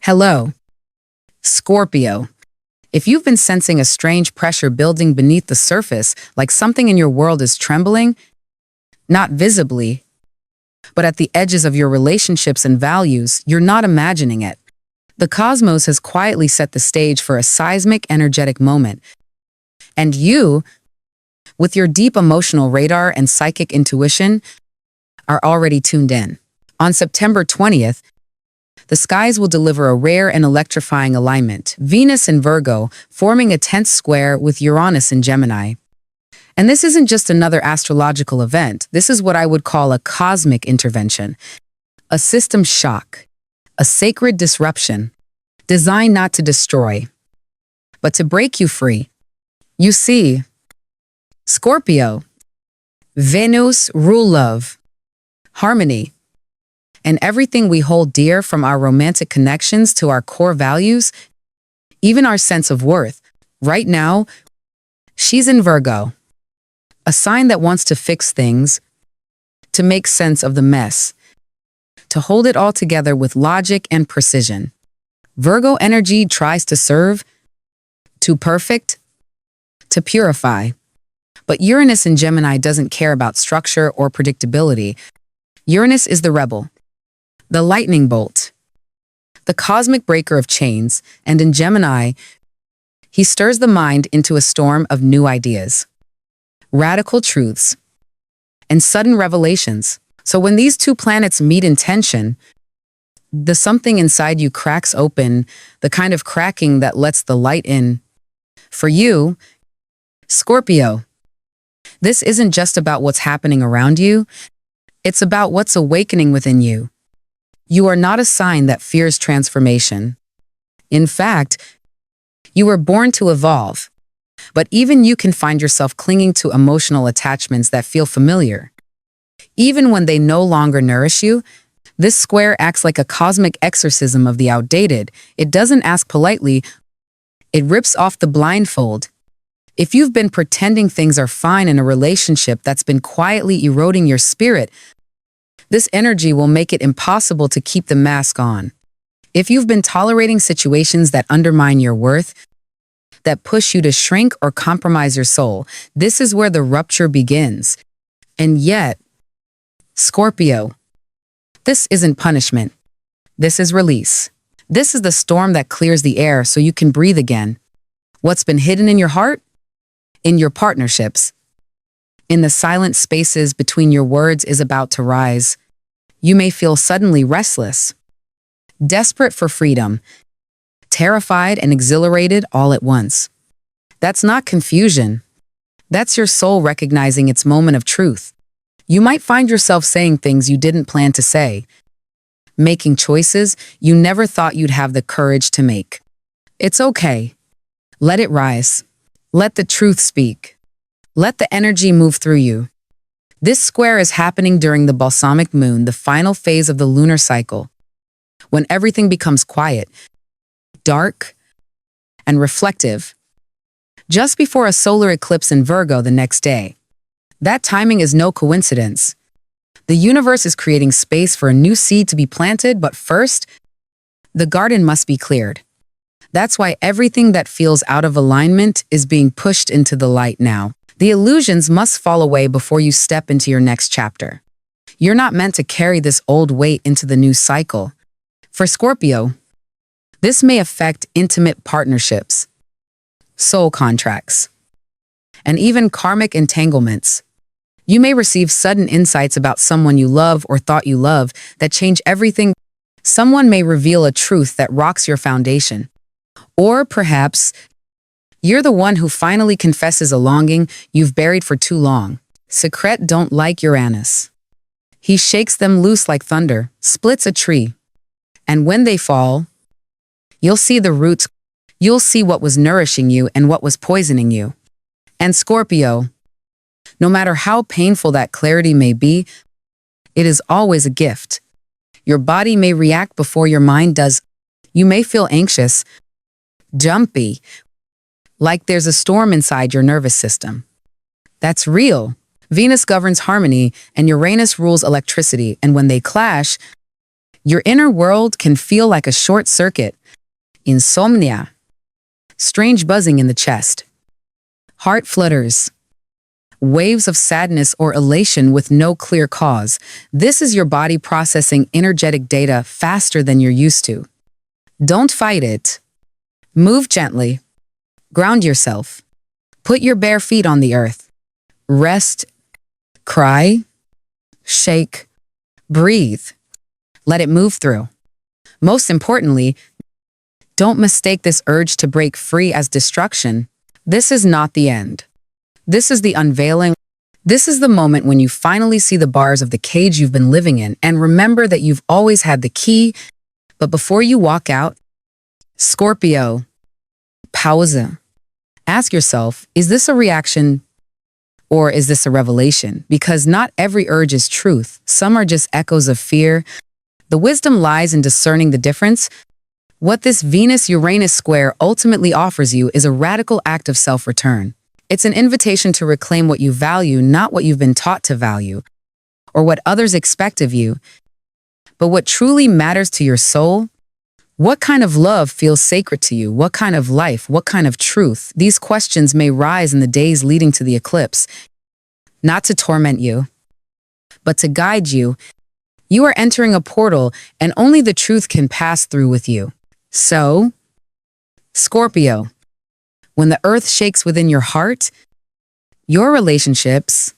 Hello, Scorpio. If you've been sensing a strange pressure building beneath the surface, like something in your world is trembling, not visibly, but at the edges of your relationships and values, you're not imagining it. The cosmos has quietly set the stage for a seismic, energetic moment. And you, with your deep emotional radar and psychic intuition, are already tuned in. On September 20th, the skies will deliver a rare and electrifying alignment, Venus in Virgo, forming a tense square with Uranus in Gemini. And this isn't just another astrological event. This is what I would call a cosmic intervention, a system shock, a sacred disruption, designed not to destroy, but to break you free. You see, Scorpio, Venus rule love, harmony, and everything we hold dear, from our romantic connections to our core values, even our sense of worth. Right now, she's in Virgo, a sign that wants to fix things, to make sense of the mess, to hold it all together with logic and precision. Virgo energy tries to serve, to perfect, to purify. But Uranus in Gemini doesn't care about structure or predictability. Uranus is the rebel, the lightning bolt, the cosmic breaker of chains, and in Gemini, he stirs the mind into a storm of new ideas, radical truths, and sudden revelations. So when these two planets meet in tension, the something inside you cracks open, the kind of cracking that lets the light in. For you, Scorpio, this isn't just about what's happening around you, it's about what's awakening within you. You are not a sign that fears transformation. In fact, you were born to evolve. But even you can find yourself clinging to emotional attachments that feel familiar. Even when they no longer nourish you, this square acts like a cosmic exorcism of the outdated. It doesn't ask politely, it rips off the blindfold. If you've been pretending things are fine in a relationship that's been quietly eroding your spirit, this energy will make it impossible to keep the mask on. If you've been tolerating situations that undermine your worth, that push you to shrink or compromise your soul, this is where the rupture begins. And yet, Scorpio, this isn't punishment. This is release. This is the storm that clears the air so you can breathe again. What's been hidden in your heart? In your partnerships, in the silent spaces between your words is about to rise. You may feel suddenly restless, desperate for freedom, terrified and exhilarated all at once. That's not confusion. That's your soul recognizing its moment of truth. You might find yourself saying things you didn't plan to say, making choices you never thought you'd have the courage to make. It's okay. Let it rise. Let the truth speak. Let the energy move through you. This square is happening during the balsamic moon, the final phase of the lunar cycle, when everything becomes quiet, dark, and reflective, just before a solar eclipse in Virgo the next day. That timing is no coincidence. The universe is creating space for a new seed to be planted, but first, the garden must be cleared. That's why everything that feels out of alignment is being pushed into the light now. The illusions must fall away before you step into your next chapter. You're not meant to carry this old weight into the new cycle. For Scorpio, this may affect intimate partnerships, soul contracts, and even karmic entanglements. You may receive sudden insights about someone you love or thought you loved that change everything. Someone may reveal a truth that rocks your foundation. Or perhaps you're the one who finally confesses a longing you've buried for too long. Secret don't like Uranus. He shakes them loose like thunder, splits a tree. And when they fall, you'll see the roots. You'll see what was nourishing you and what was poisoning you. And Scorpio, no matter how painful that clarity may be, it is always a gift. Your body may react before your mind does. You may feel anxious, jumpy, like there's a storm inside your nervous system. That's real. Venus governs harmony and Uranus rules electricity, and when they clash, Your inner world can feel like a short circuit, insomnia, strange buzzing in the chest, heart flutters, waves of sadness or elation with no clear cause. This is your body processing energetic data faster than you're used to. Don't fight it. Move gently. Ground yourself. Put your bare feet on the earth. Rest, cry, shake, breathe. Let it move through. Most importantly, don't mistake this urge to break free as destruction. This is not the end. This is the unveiling. This is the moment when you finally see the bars of the cage you've been living in and remember that you've always had the key. But before you walk out, Scorpio, pause. Ask yourself, is this a reaction or is this a revelation? Because not every urge is truth. Some are just echoes of fear. The wisdom lies in discerning the difference. What this Venus-Uranus square ultimately offers you is a radical act of self-return. It's an invitation to reclaim what you value, not what you've been taught to value, or what others expect of you, but what truly matters to your soul. What kind of love feels sacred to you? What kind of life? What kind of truth? These questions may rise in the days leading to the eclipse, not to torment you, but to guide you. You are entering a portal, and only the truth can pass through with you. So, Scorpio, when the earth shakes within your heart, your relationships,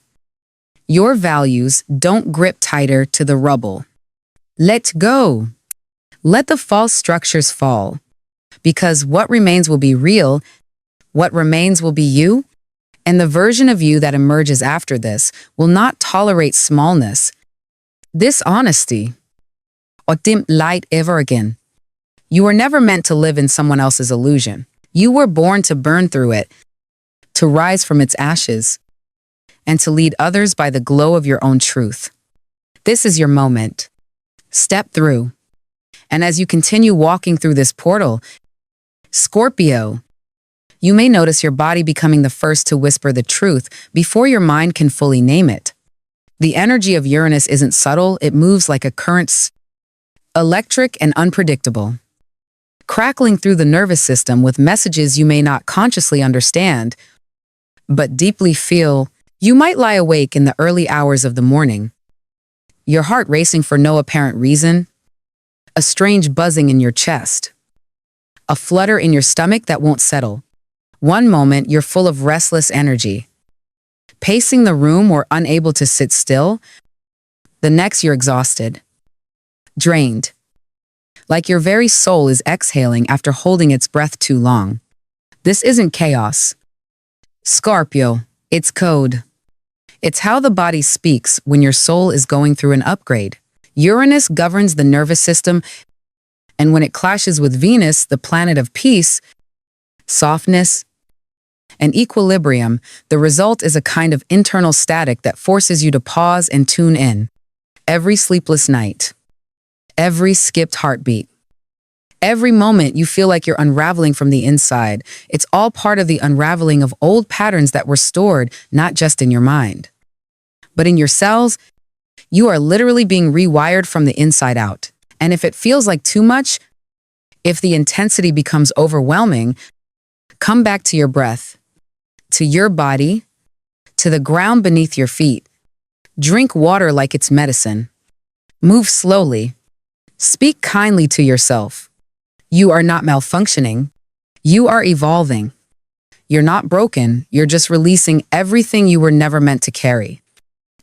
your values don't grip tighter to the rubble. Let go. Let the false structures fall. Because what remains will be real, what remains will be you, and the version of you that emerges after this will not tolerate smallness, dishonesty, or dim light ever again. You were never meant to live in someone else's illusion. You were born to burn through it, to rise from its ashes, and to lead others by the glow of your own truth. This is your moment. Step through. And as you continue walking through this portal, Scorpio, you may notice your body becoming the first to whisper the truth before your mind can fully name it. The energy of Uranus isn't subtle, it moves like a current, electric and unpredictable, crackling through the nervous system with messages you may not consciously understand, but deeply feel. You might lie awake in the early hours of the morning, your heart racing for no apparent reason, a strange buzzing in your chest, a flutter in your stomach that won't settle. One moment, you're full of restless energy, pacing the room or unable to sit still. The next, you're exhausted, drained, like your very soul is exhaling after holding its breath too long. This isn't chaos, Scorpio, it's code. It's how the body speaks when your soul is going through an upgrade. Uranus governs the nervous system, and when it clashes with Venus, the planet of peace, softness, and equilibrium, the result is a kind of internal static that forces you to pause and tune in. Every sleepless night, every skipped heartbeat, every moment you feel like you're unraveling from the inside, it's all part of the unraveling of old patterns that were stored not just in your mind, but in your cells. You are literally being rewired from the inside out. And if it feels like too much, if the intensity becomes overwhelming, come back to your breath, to your body, to the ground beneath your feet. Drink water like it's medicine. Move slowly. Speak kindly to yourself. You are not malfunctioning. You are evolving. You're not broken. You're just releasing everything you were never meant to carry.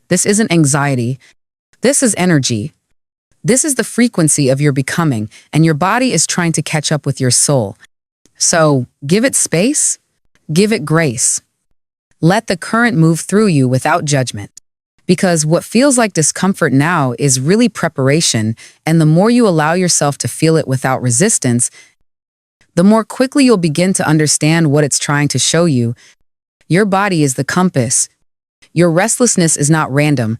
This isn't anxiety. This is energy. This is the frequency of your becoming, and your body is trying to catch up with your soul. So give it space, give it grace. Let the current move through you without judgment. Because what feels like discomfort now is really preparation, and the more you allow yourself to feel it without resistance, the more quickly you'll begin to understand what it's trying to show you. Your body is the compass. Your restlessness is not random.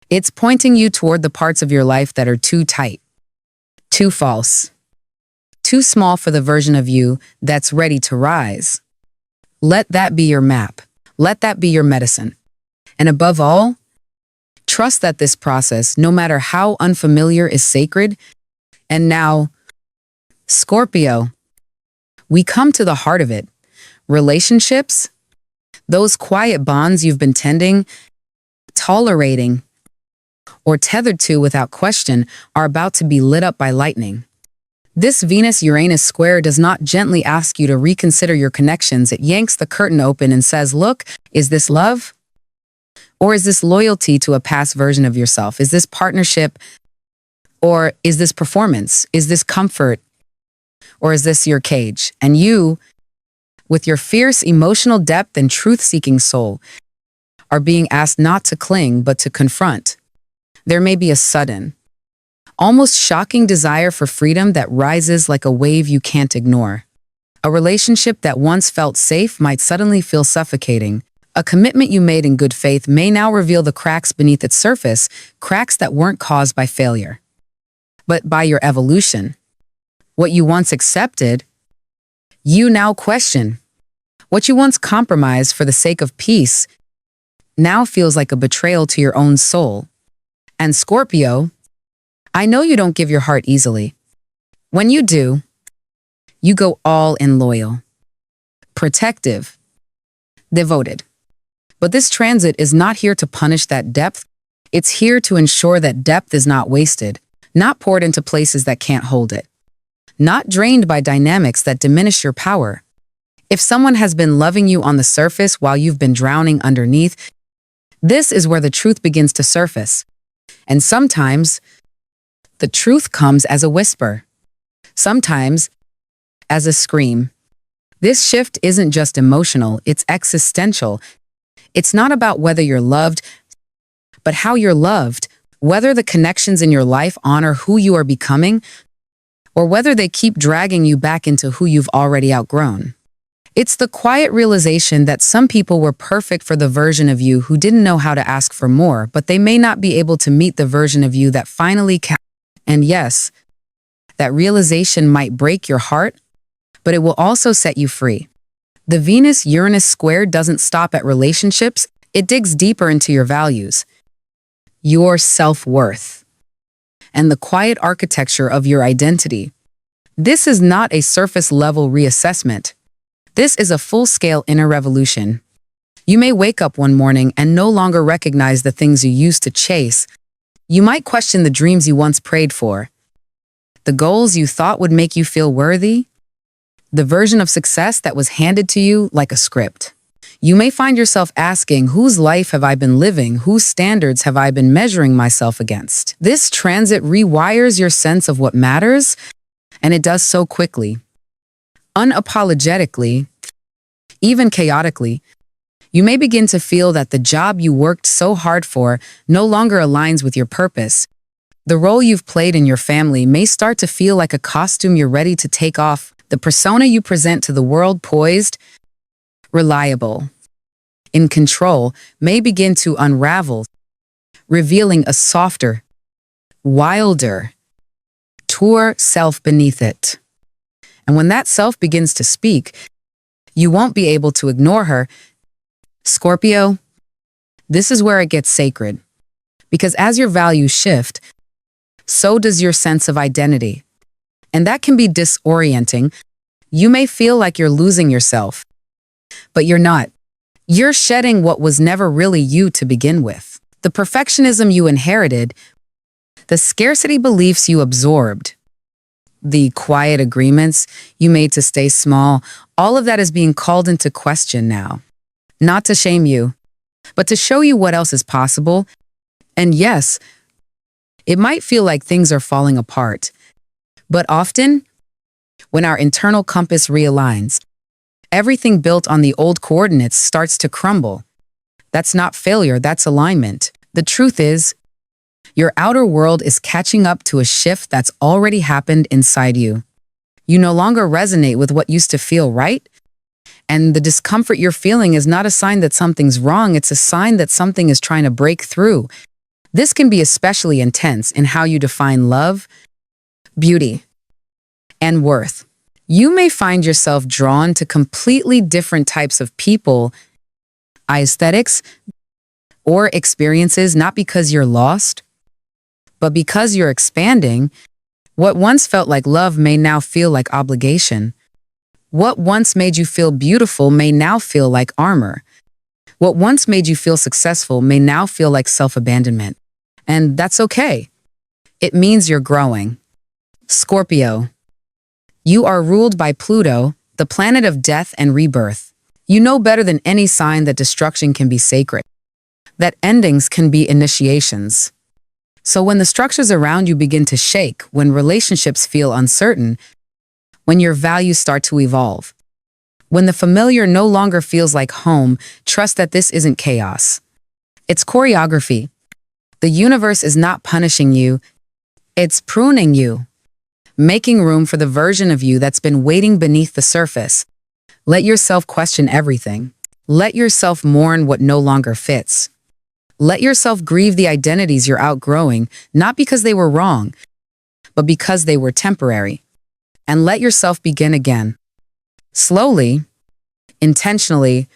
It's pointing you toward the parts of your life that are too tight, too false, too small for the version of you that's ready to rise. Let that be your map. Let that be your medicine. And above all, trust that this process, no matter how unfamiliar, is sacred. And now, Scorpio, we come to the heart of it. Relationships, those quiet bonds you've been tending, tolerating, or tethered to without question, are about to be lit up by lightning. This Venus-Uranus square does not gently ask you to reconsider your connections. It yanks the curtain open and says, look, is this love? Or is this loyalty to a past version of yourself? Is this partnership? Or is this performance? Is this comfort? Or is this your cage? And you, with your fierce emotional depth and truth-seeking soul, are being asked not to cling, but to confront. There may be a sudden, almost shocking desire for freedom that rises like a wave you can't ignore. A relationship that once felt safe might suddenly feel suffocating. A commitment you made in good faith may now reveal the cracks beneath its surface, cracks that weren't caused by failure, but by your evolution. What you once accepted, you now question. What you once compromised for the sake of peace now feels like a betrayal to your own soul. And Scorpio, I know you don't give your heart easily. When you do, you go all in, loyal, protective, devoted. But this transit is not here to punish that depth. It's here to ensure that depth is not wasted, not poured into places that can't hold it, not drained by dynamics that diminish your power. If someone has been loving you on the surface while you've been drowning underneath, this is where the truth begins to surface. And sometimes, the truth comes as a whisper. Sometimes, as a scream. This shift isn't just emotional, it's existential. It's not about whether you're loved, but how you're loved, whether the connections in your life honor who you are becoming, or whether they keep dragging you back into who you've already outgrown. It's the quiet realization that some people were perfect for the version of you who didn't know how to ask for more, but they may not be able to meet the version of you that finally can. And yes, that realization might break your heart, but it will also set you free. The Venus-Uranus square doesn't stop at relationships, it digs deeper into your values, your self-worth, and the quiet architecture of your identity. This is not a surface-level reassessment. This is a full-scale inner revolution. You may wake up one morning and no longer recognize the things you used to chase. You might question the dreams you once prayed for, the goals you thought would make you feel worthy, the version of success that was handed to you like a script. You may find yourself asking, whose life have I been living? Whose standards have I been measuring myself against? This transit rewires your sense of what matters, and it does so quickly. Unapologetically, even chaotically, you may begin to feel that the job you worked so hard for no longer aligns with your purpose. The role you've played in your family may start to feel like a costume you're ready to take off. The persona you present to the world, poised, reliable, in control, may begin to unravel, revealing a softer, wilder, truer self beneath it. And when that self begins to speak, you won't be able to ignore her. Scorpio, this is where it gets sacred. Because as your values shift, so does your sense of identity. And that can be disorienting. You may feel like you're losing yourself, but you're not. You're shedding what was never really you to begin with. The perfectionism you inherited, the scarcity beliefs you absorbed, the quiet agreements you made to stay small, all of that is being called into question now. Not to shame you, but to show you what else is possible. And yes, it might feel like things are falling apart, but often, when our internal compass realigns, everything built on the old coordinates starts to crumble. That's not failure, that's alignment. The truth is, your outer world is catching up to a shift that's already happened inside you. You no longer resonate with what used to feel right, and the discomfort you're feeling is not a sign that something's wrong, it's a sign that something is trying to break through. This can be especially intense in how you define love, beauty, and worth. You may find yourself drawn to completely different types of people, aesthetics, or experiences, not because you're lost, but because you're expanding. What once felt like love may now feel like obligation. What once made you feel beautiful may now feel like armor. What once made you feel successful may now feel like self-abandonment. And that's okay. It means you're growing. Scorpio. You are ruled by Pluto, the planet of death and rebirth. You know better than any sign that destruction can be sacred, that endings can be initiations. So when the structures around you begin to shake, when relationships feel uncertain, when your values start to evolve, when the familiar no longer feels like home, trust that this isn't chaos. It's choreography. The universe is not punishing you, it's pruning you, making room for the version of you that's been waiting beneath the surface. Let yourself question everything. Let yourself mourn what no longer fits. Let yourself grieve the identities you're outgrowing, not because they were wrong, but because they were temporary. And let yourself begin again. Slowly, intentionally,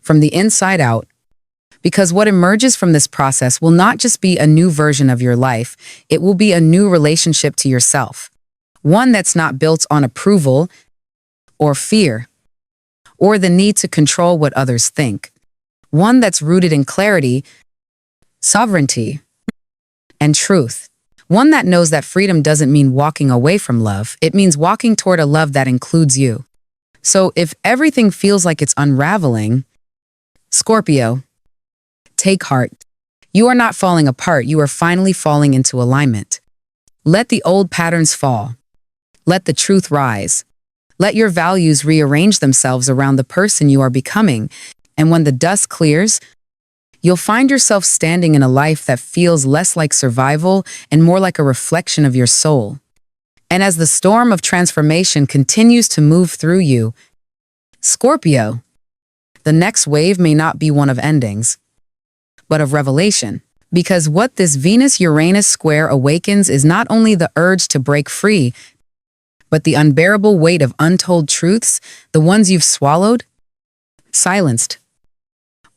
from the inside out, because what emerges from this process will not just be a new version of your life, it will be a new relationship to yourself. One that's not built on approval or fear, or the need to control what others think. One that's rooted in clarity, sovereignty, and truth. One that knows that freedom doesn't mean walking away from love, it means walking toward a love that includes you. So if everything feels like it's unraveling, Scorpio, take heart. You are not falling apart, you are finally falling into alignment. Let the old patterns fall. Let the truth rise. Let your values rearrange themselves around the person you are becoming, and when the dust clears, you'll find yourself standing in a life that feels less like survival and more like a reflection of your soul. And as the storm of transformation continues to move through you, Scorpio, the next wave may not be one of endings, but of revelation. Because what this Venus-Uranus square awakens is not only the urge to break free, but the unbearable weight of untold truths, the ones you've swallowed, silenced,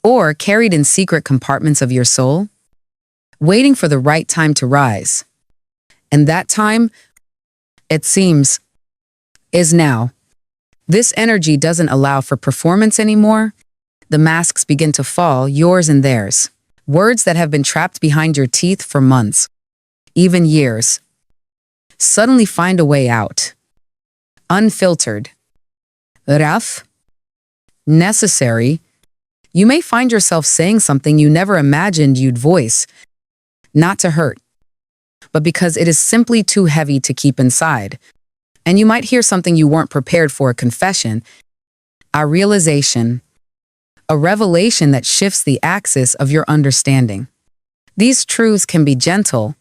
or carried in secret compartments of your soul, waiting for the right time to rise. And that time, it seems, is now. This energy doesn't allow for performance anymore. The masks begin to fall, yours and theirs. Words that have been trapped behind your teeth for months, even years, suddenly find a way out. Unfiltered, rough, necessary. You may find yourself saying something you never imagined you'd voice, not to hurt, but because it is simply too heavy to keep inside. And you might hear something you weren't prepared for, a confession, a realization, a revelation that shifts the axis of your understanding. These truths can be gentle,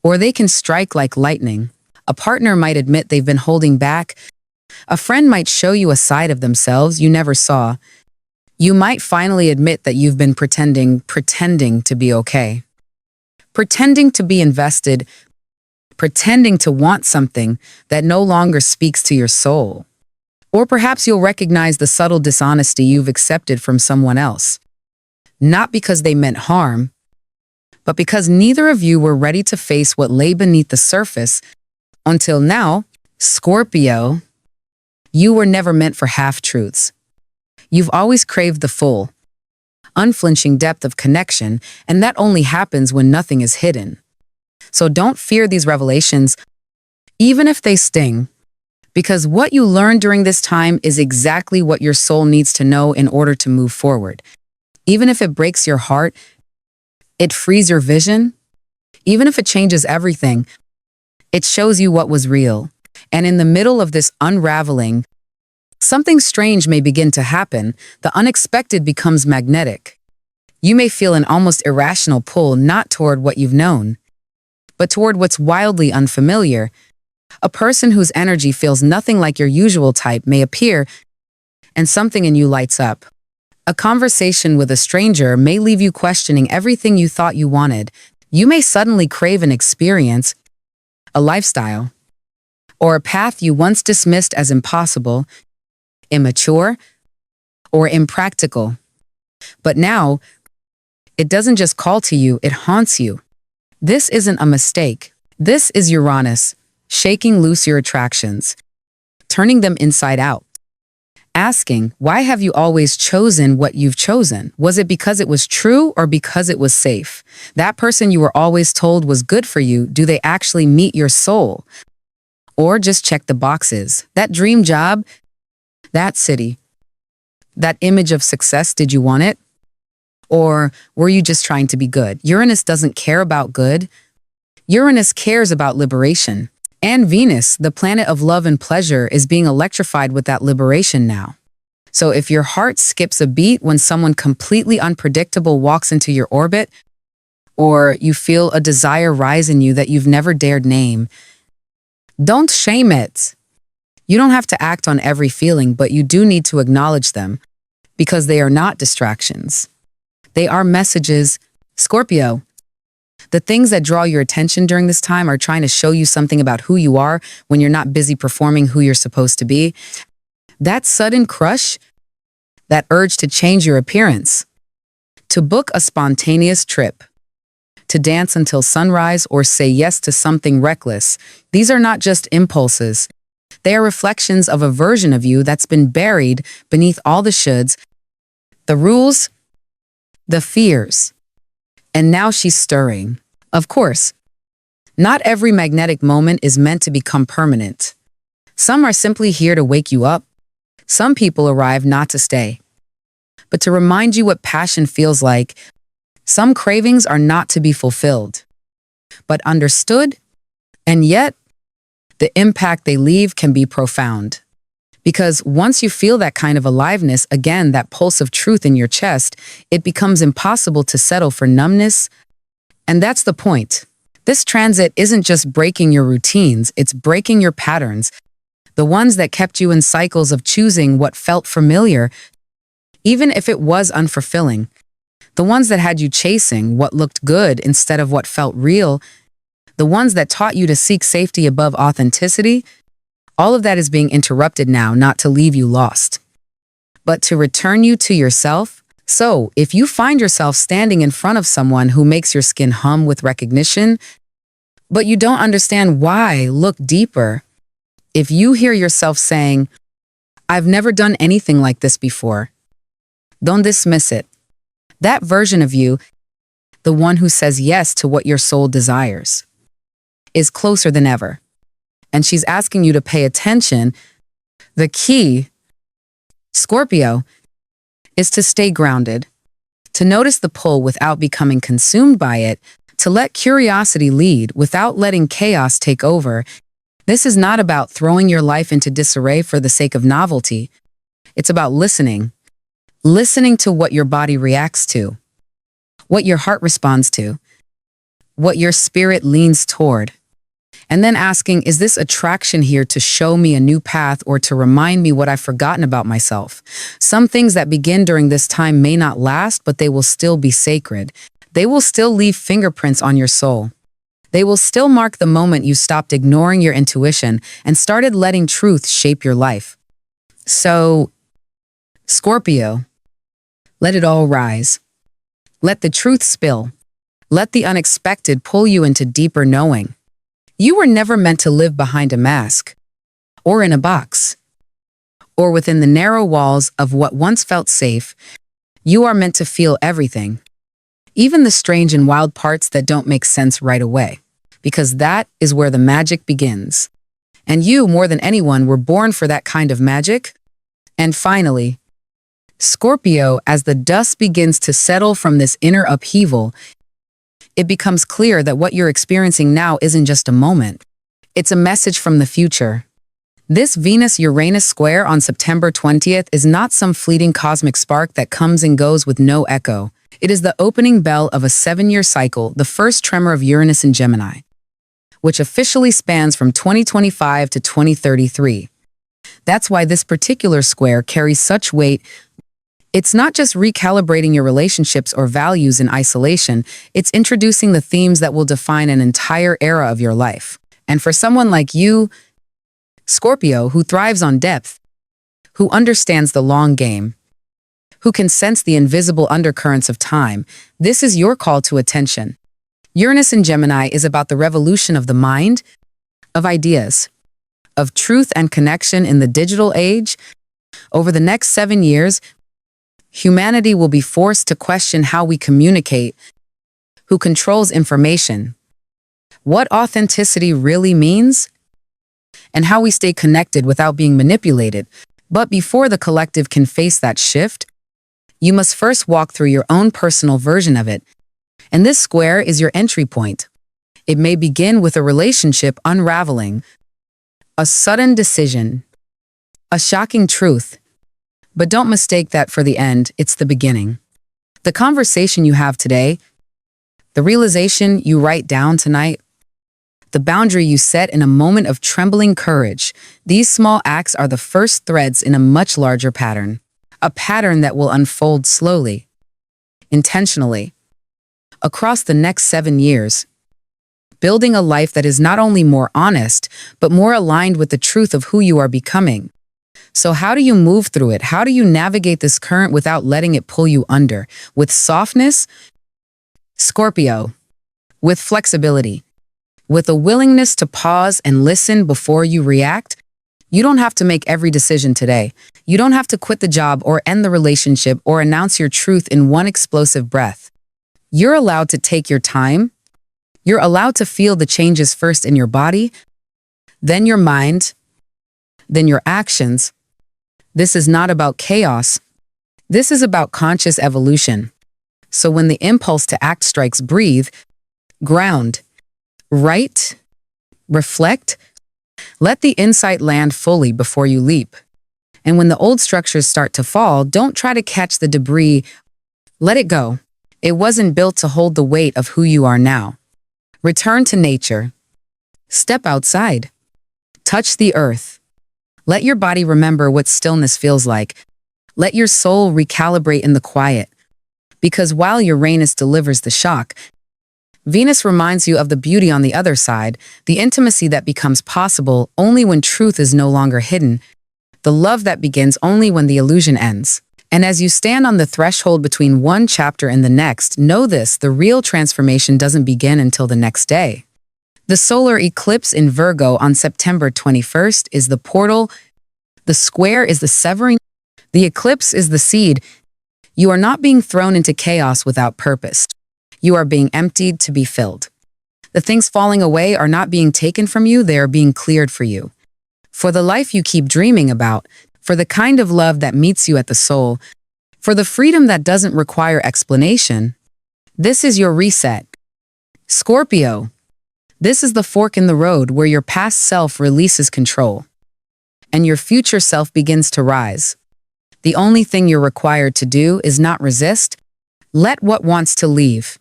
or they can strike like lightning. A partner might admit they've been holding back. A friend might show you a side of themselves you never saw. You might finally admit that you've been pretending to be okay. Pretending to be invested, pretending to want something that no longer speaks to your soul. Or perhaps you'll recognize the subtle dishonesty you've accepted from someone else. Not because they meant harm, but because neither of you were ready to face what lay beneath the surface. Until now, Scorpio, you were never meant for half-truths. You've always craved the full, unflinching depth of connection, and that only happens when nothing is hidden. So don't fear these revelations, even if they sting, because what you learned during this time is exactly what your soul needs to know in order to move forward. Even if it breaks your heart, it frees your vision, even if it changes everything, it shows you what was real. And in the middle of this unraveling, something strange may begin to happen. The unexpected becomes magnetic. You may feel an almost irrational pull not toward what you've known, but toward what's wildly unfamiliar. A person whose energy feels nothing like your usual type may appear, and something in you lights up. A conversation with a stranger may leave you questioning everything you thought you wanted. You may suddenly crave an experience, a lifestyle, or a path you once dismissed as impossible, immature, or impractical. But now, it doesn't just call to you, it haunts you. This isn't a mistake. This is Uranus, shaking loose your attractions, turning them inside out. Asking, why have you always chosen what you've chosen? Was it because it was true or because it was safe? That person you were always told was good for you, do they actually meet your soul? Or just check the boxes? That dream job, that city, that image of success, did you want it? Or were you just trying to be good? Uranus doesn't care about good. Uranus cares about liberation. And Venus, the planet of love and pleasure, is being electrified with that liberation now. So if your heart skips a beat when someone completely unpredictable walks into your orbit, or you feel a desire rise in you that you've never dared name, don't shame it. You don't have to act on every feeling, but you do need to acknowledge them, because they are not distractions. They are messages. Scorpio, the things that draw your attention during this time are trying to show you something about who you are when you're not busy performing who you're supposed to be. That sudden crush, that urge to change your appearance, to book a spontaneous trip, to dance until sunrise or say yes to something reckless, these are not just impulses. They are reflections of a version of you that's been buried beneath all the shoulds, the rules, the fears. And now she's stirring. Of course, not every magnetic moment is meant to become permanent. Some are simply here to wake you up. Some people arrive not to stay, but to remind you what passion feels like. Some cravings are not to be fulfilled, but understood, and yet the impact they leave can be profound. Because once you feel that kind of aliveness, again, that pulse of truth in your chest, it becomes impossible to settle for numbness. And that's the point. This transit isn't just breaking your routines, it's breaking your patterns, the ones that kept you in cycles of choosing what felt familiar, even if it was unfulfilling, the ones that had you chasing what looked good instead of what felt real, the ones that taught you to seek safety above authenticity. All of that is being interrupted now, not to leave you lost, but to return you to yourself. So, if you find yourself standing in front of someone who makes your skin hum with recognition, but you don't understand why, look deeper. If you hear yourself saying, "I've never done anything like this before," don't dismiss it. That version of you, the one who says yes to what your soul desires, is closer than ever. And she's asking you to pay attention. The key, Scorpio, is to stay grounded, to notice the pull without becoming consumed by it, to let curiosity lead without letting chaos take over. This is not about throwing your life into disarray for the sake of novelty. It's about listening to what your body reacts to, what your heart responds to, what your spirit leans toward. And then asking, is this attraction here to show me a new path or to remind me what I've forgotten about myself? Some things that begin during this time may not last, but they will still be sacred. They will still leave fingerprints on your soul. They will still mark the moment you stopped ignoring your intuition and started letting truth shape your life. So, Scorpio, let it all rise. Let the truth spill. Let the unexpected pull you into deeper knowing. You were never meant to live behind a mask, or in a box, or within the narrow walls of what once felt safe. You are meant to feel everything, even the strange and wild parts that don't make sense right away, because that is where the magic begins. And you, more than anyone, were born for that kind of magic. And finally, Scorpio, as the dust begins to settle from this inner upheaval, it becomes clear that what you're experiencing now isn't just a moment. It's a message from the future. This Venus-Uranus square on September 20th is not some fleeting cosmic spark that comes and goes with no echo. It is the opening bell of a 7-year cycle, the first tremor of Uranus in Gemini, which officially spans from 2025 to 2033. That's why this particular square carries such weight. It's not just recalibrating your relationships or values in isolation, it's introducing the themes that will define an entire era of your life. And for someone like you, Scorpio, who thrives on depth, who understands the long game, who can sense the invisible undercurrents of time, this is your call to attention. Uranus in Gemini is about the revolution of the mind, of ideas, of truth and connection in the digital age. Over the next 7 years, humanity will be forced to question how we communicate, who controls information, what authenticity really means, and how we stay connected without being manipulated. But before the collective can face that shift, you must first walk through your own personal version of it. And this square is your entry point. It may begin with a relationship unraveling, a sudden decision, a shocking truth. But don't mistake that for the end, it's the beginning. The conversation you have today, the realization you write down tonight, the boundary you set in a moment of trembling courage, these small acts are the first threads in a much larger pattern. A pattern that will unfold slowly, intentionally, across the next 7 years, building a life that is not only more honest, but more aligned with the truth of who you are becoming. So how do you move through it? How do you navigate this current without letting it pull you under? With softness, Scorpio, with flexibility, with a willingness to pause and listen before you react. You don't have to make every decision today. You don't have to quit the job or end the relationship or announce your truth in one explosive breath. You're allowed to take your time. You're allowed to feel the changes first in your body, then your mind, then your actions. This is not about chaos. This is about conscious evolution. So when the impulse to act strikes, breathe, ground, write, reflect, let the insight land fully before you leap. And when the old structures start to fall, don't try to catch the debris. Let it go. It wasn't built to hold the weight of who you are now. Return to nature. Step outside. Touch the earth. Let your body remember what stillness feels like. Let your soul recalibrate in the quiet. Because while Uranus delivers the shock, Venus reminds you of the beauty on the other side, the intimacy that becomes possible only when truth is no longer hidden, the love that begins only when the illusion ends. And as you stand on the threshold between one chapter and the next, know this: the real transformation doesn't begin until the next day. The solar eclipse in Virgo on September 21st is the portal. The square is the severing. The eclipse is the seed. You are not being thrown into chaos without purpose. You are being emptied to be filled. The things falling away are not being taken from you, they are being cleared for you. For the life you keep dreaming about, for the kind of love that meets you at the soul, for the freedom that doesn't require explanation. This is your reset. Scorpio, this is the fork in the road where your past self releases control and your future self begins to rise. The only thing you're required to do is not resist. Let what wants to leave.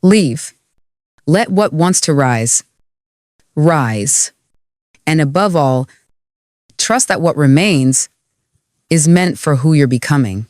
Leave. Let what wants to rise. Rise. And above all, trust that what remains is meant for who you're becoming.